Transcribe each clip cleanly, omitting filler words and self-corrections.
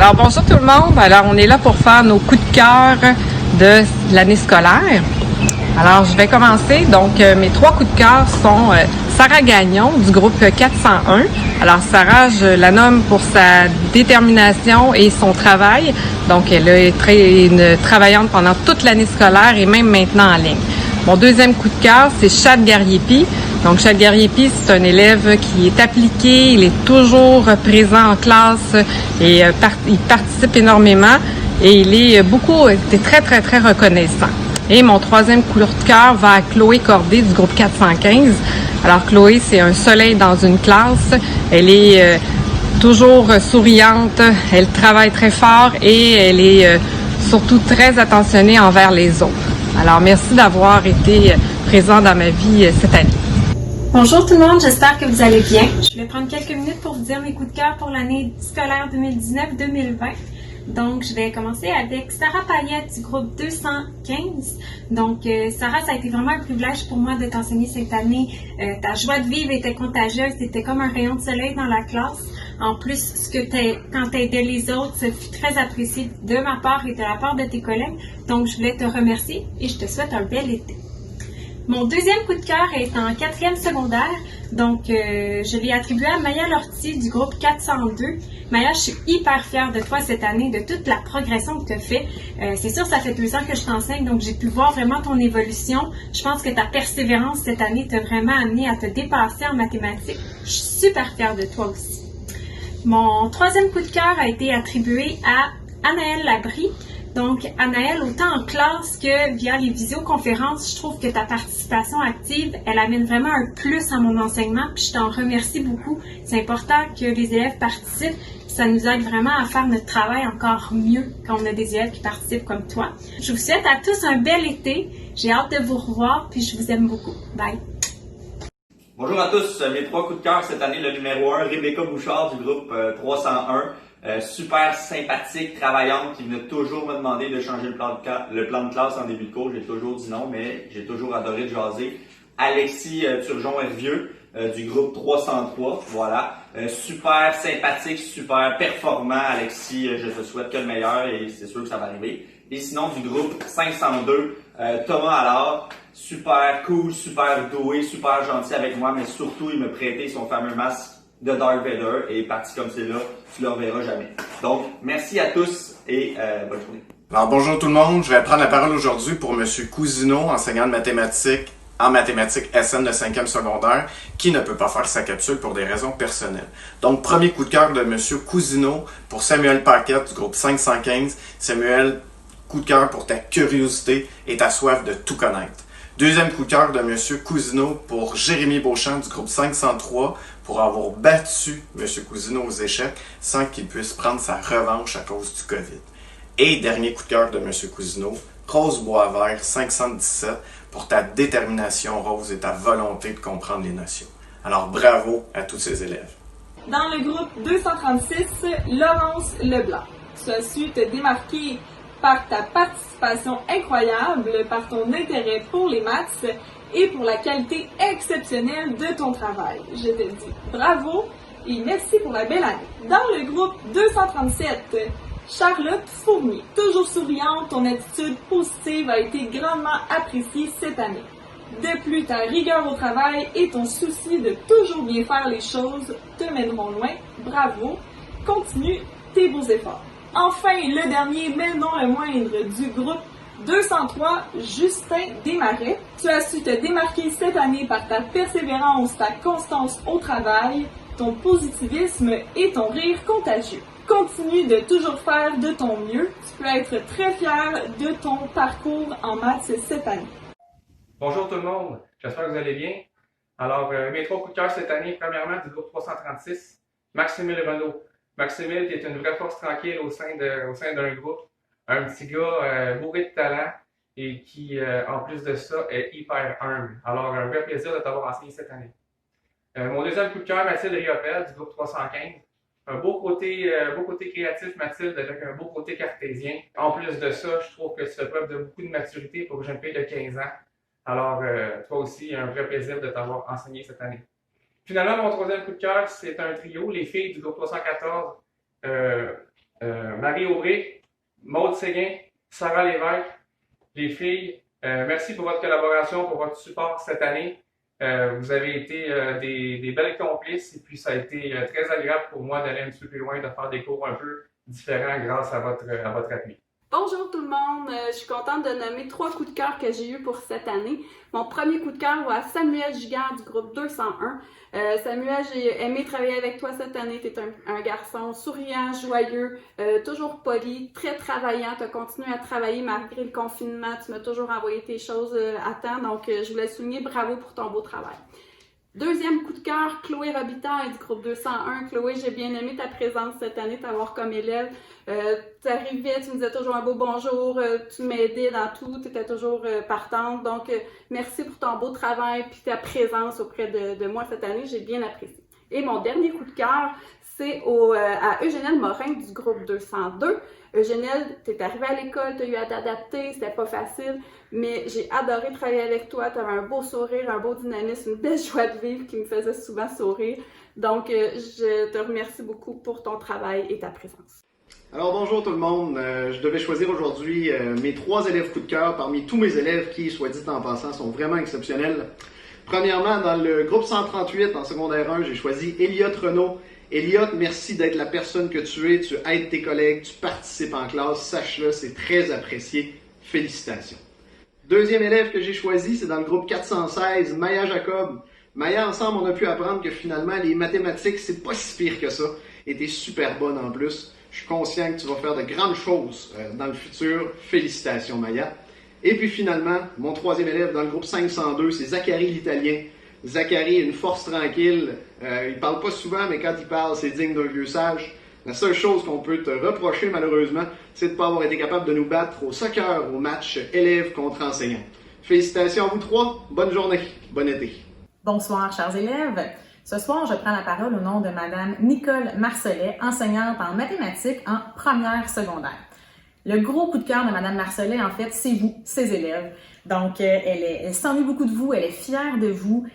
Alors bonjour tout le monde, alors on est là pour faire nos coups de cœur de l'année scolaire. Alors je vais commencer, donc mes 3 coups de cœur sont Sarah Gagnon du groupe 401. Alors Sarah, je la nomme pour sa détermination et son travail. Donc elle a été une travaillante pendant toute l'année scolaire et même maintenant en ligne. Mon deuxième coup de cœur, c'est Chad Gariepi. Donc, Chad Gariepi, c'est un élève qui est appliqué, il est toujours présent en classe et il participe énormément et il est très reconnaissant. Et mon troisième coup de cœur va à Chloé Cordé du groupe 415. Alors, Chloé, c'est un soleil dans une classe. Elle est toujours souriante, elle travaille très fort et elle est surtout très attentionnée envers les autres. Alors, merci d'avoir été présent dans ma vie cette année. Bonjour tout le monde, j'espère que vous allez bien. Je vais prendre quelques minutes pour vous dire mes coups de cœur pour l'année scolaire 2019-2020. Donc, je vais commencer avec Sarah Payette du groupe 215. Donc, Sarah, ça a été vraiment un privilège pour moi de t'enseigner cette année. Ta joie de vivre était contagieuse, c'était comme un rayon de soleil dans la classe. En plus, quand tu aidais les autres, ça fut très apprécié de ma part et de la part de tes collègues. Donc, je voulais te remercier et je te souhaite un bel été. Mon deuxième coup de cœur est en 4e secondaire. Donc, je l'ai attribué à Maya Lortie du groupe 402. Maya, je suis hyper fière de toi cette année, de toute la progression que tu as fait. C'est sûr, ça fait 2 ans que je t'enseigne, donc j'ai pu voir vraiment ton évolution. Je pense que ta persévérance cette année t'a vraiment amené à te dépasser en mathématiques. Je suis super fière de toi aussi. Mon troisième coup de cœur a été attribué à Anaëlle Labrie. Donc, Anaëlle, autant en classe que via les visioconférences, je trouve que ta participation active, elle amène vraiment un plus à mon enseignement, puis je t'en remercie beaucoup. C'est important que les élèves participent, ça nous aide vraiment à faire notre travail encore mieux quand on a des élèves qui participent comme toi. Je vous souhaite à tous un bel été, j'ai hâte de vous revoir, puis je vous aime beaucoup. Bye! Bonjour à tous, mes 3 coups de cœur cette année, le numéro 1, Rebecca Bouchard du groupe 301. Super sympathique, travaillante, qui venait toujours me demander de changer le plan de classe en début de cours. J'ai toujours dit non, mais j'ai toujours adoré de jaser. Alexis Turgeon-Hervieux du groupe 303, voilà. Super sympathique, super performant, Alexis. Je te souhaite que le meilleur et c'est sûr que ça va arriver. Et sinon, du groupe 502, Thomas Allard, super cool, super doué, super gentil avec moi, mais surtout, il me prêtait son fameux masque de Darth Vader et parti comme c'est là, tu le reverras jamais. Donc, merci à tous et bonne journée. Alors, bonjour tout le monde, je vais prendre la parole aujourd'hui pour M. Cousineau, enseignant de mathématiques en mathématiques SN de 5e secondaire, qui ne peut pas faire sa capsule pour des raisons personnelles. Donc, premier coup de cœur de M. Cousineau pour Samuel Paquette du groupe 515. Samuel, coup de cœur pour ta curiosité et ta soif de tout connaître. Deuxième coup de cœur de M. Cousineau pour Jérémy Beauchamp du groupe 503 pour avoir battu M. Cousineau aux échecs sans qu'il puisse prendre sa revanche à cause du COVID. Et dernier coup de cœur de M. Cousineau, Rose Boisvert 517 pour ta détermination, Rose, et ta volonté de comprendre les notions. Alors bravo à tous ces élèves. Dans le groupe 236, Laurence Leblanc, tu as su te démarquer par ta participation incroyable, par ton intérêt pour les maths et pour la qualité exceptionnelle de ton travail. Je te dis bravo et merci pour la belle année. Dans le groupe 237, Charlotte Fournier, toujours souriante, ton attitude positive a été grandement appréciée cette année. De plus, ta rigueur au travail et ton souci de toujours bien faire les choses te mèneront loin. Bravo, continue tes beaux efforts. Enfin, le dernier, mais non le moindre, du groupe 203, Justin Desmarais. Tu as su te démarquer cette année par ta persévérance, ta constance au travail, ton positivisme et ton rire contagieux. Continue de toujours faire de ton mieux. Tu peux être très fier de ton parcours en maths cette année. Bonjour tout le monde, j'espère que vous allez bien. Alors, mes 3 coups de cœur cette année, premièrement du groupe 336, Maximile Renaud. Maximile, qui est une vraie force tranquille au sein d'un groupe, un petit gars bourré de talent et qui, en plus de ça, est hyper humble. Alors, un vrai plaisir de t'avoir enseigné cette année. Mon deuxième coup de cœur, Mathilde Riopel du groupe 315. Un beau côté créatif, Mathilde, avec un beau côté cartésien. En plus de ça, je trouve que tu fais preuve de beaucoup de maturité pour une jeune fille de 15 ans. Alors, toi aussi, un vrai plaisir de t'avoir enseigné cette année. Finalement, mon troisième coup de cœur, c'est un trio, les filles du groupe 314. Marie Auré, Maude Séguin, Sarah Lévesque, les filles, merci pour votre collaboration, pour votre support cette année. Vous avez été des belles complices et puis ça a été très agréable pour moi d'aller un petit peu plus loin, de faire des cours un peu différents grâce à votre appui. Bonjour tout le monde, je suis contente de nommer 3 coups de cœur que j'ai eu pour cette année. Mon premier coup de cœur va à Samuel Giguère du groupe 201. Samuel, j'ai aimé travailler avec toi cette année. Tu es un garçon souriant, joyeux, toujours poli, très travaillant. Tu as continué à travailler malgré le confinement. Tu m'as toujours envoyé tes choses à temps. Donc, je voulais souligner bravo pour ton beau travail. Deuxième coup de cœur, Chloé Robitaille du groupe 201. Chloé, j'ai bien aimé ta présence cette année, t'avoir comme élève. Tu arrivais, tu me disais toujours un beau bonjour, tu m'aidais dans tout, tu étais toujours partante. Donc, merci pour ton beau travail puis ta présence auprès de moi cette année, j'ai bien apprécié. Et mon dernier coup de cœur, c'est à Eugénielle Morin du groupe 202. Eugénielle, tu es arrivée à l'école, tu as eu à t'adapter, c'était pas facile, mais j'ai adoré travailler avec toi. Tu avais un beau sourire, un beau dynamisme, une belle joie de vivre qui me faisait souvent sourire. Donc, je te remercie beaucoup pour ton travail et ta présence. Alors bonjour tout le monde, je devais choisir aujourd'hui mes 3 élèves coup de cœur parmi tous mes élèves qui, soit dit en passant, sont vraiment exceptionnels. Premièrement, dans le groupe 138 en secondaire 1, j'ai choisi Elliot Renaud. Elliot, merci d'être la personne que tu es, tu aides tes collègues, tu participes en classe, sache-le, c'est très apprécié. Félicitations. Deuxième élève que j'ai choisi, c'est dans le groupe 416, Maya Jacob. Maya, ensemble, on a pu apprendre que finalement, les mathématiques, c'est pas si pire que ça. Et t'es super bonne en plus. Je suis conscient que tu vas faire de grandes choses dans le futur. Félicitations, Maya. Et puis finalement, mon troisième élève dans le groupe 502, c'est Zachary l'Italien. Zachary, une force tranquille. Il parle pas souvent, mais quand il parle, c'est digne d'un vieux sage. La seule chose qu'on peut te reprocher, malheureusement, c'est de ne pas avoir été capable de nous battre au soccer, au match élèves contre enseignants. Félicitations à vous 3. Bonne journée. Bon été. Bonsoir, chers élèves. Ce soir, je prends la parole au nom de Madame Nicole Marcelet, enseignante en mathématiques en première secondaire. Le gros coup de cœur de Madame Marcelet, en fait, c'est vous, ses élèves. Donc, elle s'ennuie beaucoup de vous, elle est fière de vous.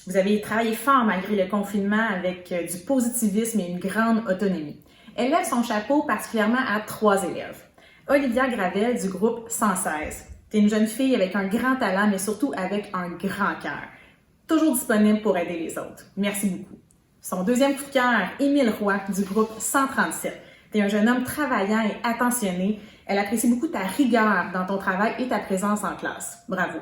Vous avez travaillé fort malgré le confinement avec du positivisme et une grande autonomie. Elle lève son chapeau particulièrement à 3 élèves. Olivia Gravel du groupe 116. Tu es une jeune fille avec un grand talent, mais surtout avec un grand cœur. Toujours disponible pour aider les autres. Merci beaucoup. Son deuxième coup de cœur, Émile Roy du groupe 137. Tu es un jeune homme travaillant et attentionné. Elle apprécie beaucoup ta rigueur dans ton travail et ta présence en classe. Bravo.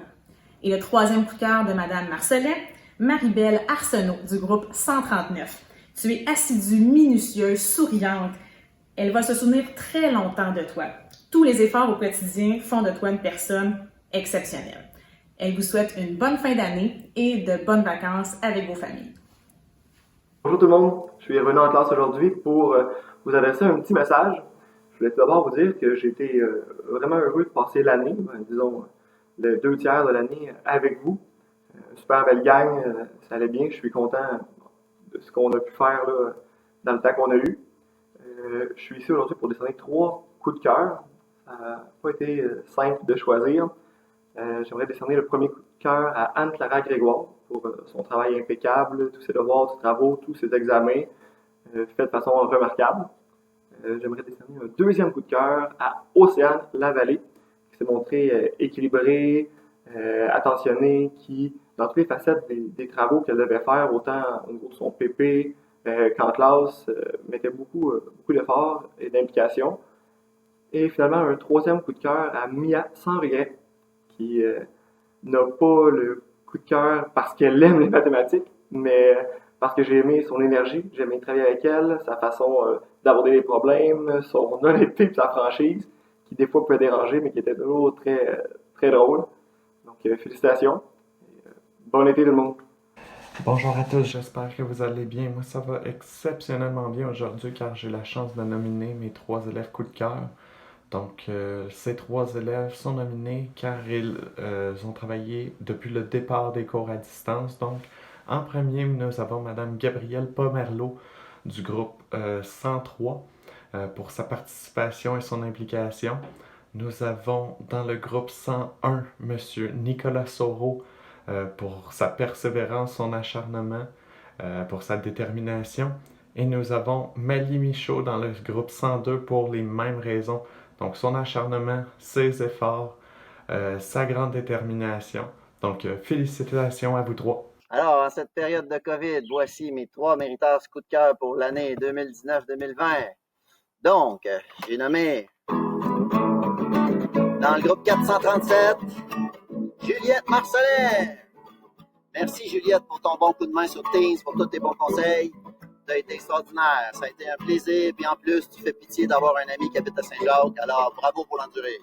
Et le troisième coup de cœur de Madame Marcelet, Marie-Belle Arsenault du groupe 139. Tu es assidue, minutieuse, souriante. Elle va se souvenir très longtemps de toi. Tous les efforts au quotidien font de toi une personne exceptionnelle. Elle vous souhaite une bonne fin d'année et de bonnes vacances avec vos familles. Bonjour tout le monde, je suis revenu en classe aujourd'hui pour vous adresser un petit message. Je voulais tout d'abord vous dire que j'ai été vraiment heureux de passer l'année, disons les 2 tiers de l'année avec vous. Super belle gang, ça allait bien, je suis content de ce qu'on a pu faire là, dans le temps qu'on a eu. Je suis ici aujourd'hui pour décerner 3 coups de cœur. Ça n'a pas été simple de choisir. J'aimerais décerner le premier coup de cœur à Anne-Clara Grégoire pour son travail impeccable, tous ses devoirs, ses travaux, tous ses examens, fait de façon remarquable. J'aimerais décerner un deuxième coup de cœur à Océane Lavallée, qui s'est montrée équilibrée, attentionnée, qui, dans toutes les facettes des travaux qu'elle devait faire, autant au niveau de son PP qu'en classe, mettait beaucoup d'efforts et d'implication. Et finalement, un troisième coup de cœur à Mia Sans Regret, qui n'a pas le coup de cœur parce qu'elle aime les mathématiques, mais parce que j'ai aimé son énergie, j'ai aimé travailler avec elle, sa façon d'aborder les problèmes, son honnêteté et sa franchise, qui des fois peut déranger, mais qui était toujours très, très drôle. Donc, félicitations. Bon été tout le monde. Bonjour à tous, j'espère que vous allez bien. Moi, ça va exceptionnellement bien aujourd'hui car j'ai la chance de nominer mes 3 élèves coup de cœur. Donc, ces 3 élèves sont nominés car ils ont travaillé depuis le départ des cours à distance. Donc, en premier, nous avons Mme Gabrielle Pomerleau du groupe 103 pour sa participation et son implication. Nous avons dans le groupe 101 M. Nicolas Soro pour sa persévérance, son acharnement, pour sa détermination. Et nous avons Mali Michaud dans le groupe 102 pour les mêmes raisons. Donc son acharnement, ses efforts, sa grande détermination. Donc félicitations à vous trois. Alors, en cette période de COVID, voici mes 3 mériteurs coup de cœur pour l'année 2019-2020. Donc, j'ai nommé dans le groupe 437, Juliette Marcelet. Merci Juliette pour ton bon coup de main sur Teams, pour tous tes bons conseils. Tu as été extraordinaire, ça a été un plaisir. Puis en plus, tu fais pitié d'avoir un ami qui habite à Saint-Jacques, alors bravo pour l'endurer.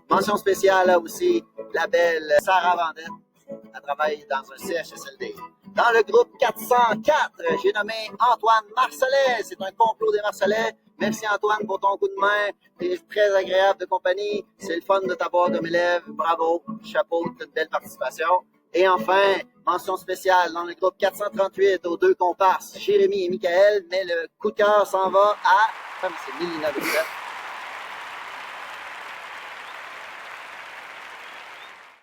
Mention spéciale là aussi, la belle Sarah Vendette. Elle travaille dans un CHSLD. Dans le groupe 404, j'ai nommé Antoine Marcelet. C'est un complot des Marcelets. Merci Antoine pour ton coup de main. T'es très agréable de compagnie. C'est le fun de t'avoir comme élève. Bravo. Chapeau, toute belle participation. Et enfin, mention spéciale dans le groupe 438 aux 2 comparses, Jérémy et Michael. Mais le coup de cœur s'en va à... c'est Mélina Bessette.